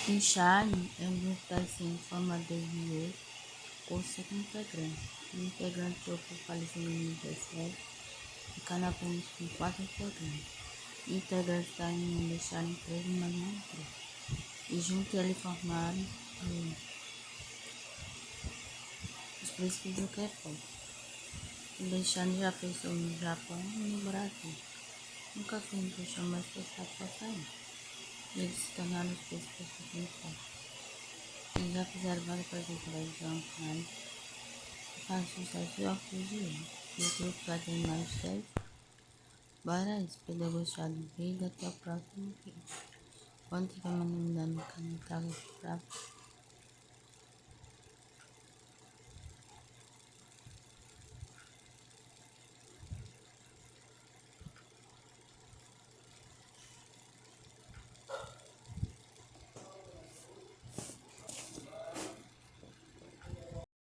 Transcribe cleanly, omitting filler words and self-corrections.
Enxame é um grupo da ciência formado desde 8 por 5 integrantes. O integrante que ocupa a lista em 2017, ficando apenas com 4 integrantes. Integrantes da União deixaram emprego, mas não emprego. E junto eles formaram os príncipes do K-pop. O Alexandre já fez show no Japão e no Brasil. Nunca fez um show mais fechado para sair. E eles se tornaram os príncipes do K-pop. Eles já fizeram várias trajetórias de online e fazem sucesso e orgulho. E o grupo já tem mais de 10. Bora espero ter gostado do vídeo. Até o próximo vídeo. Quando tiver uma novidade no canal, trago aqui pra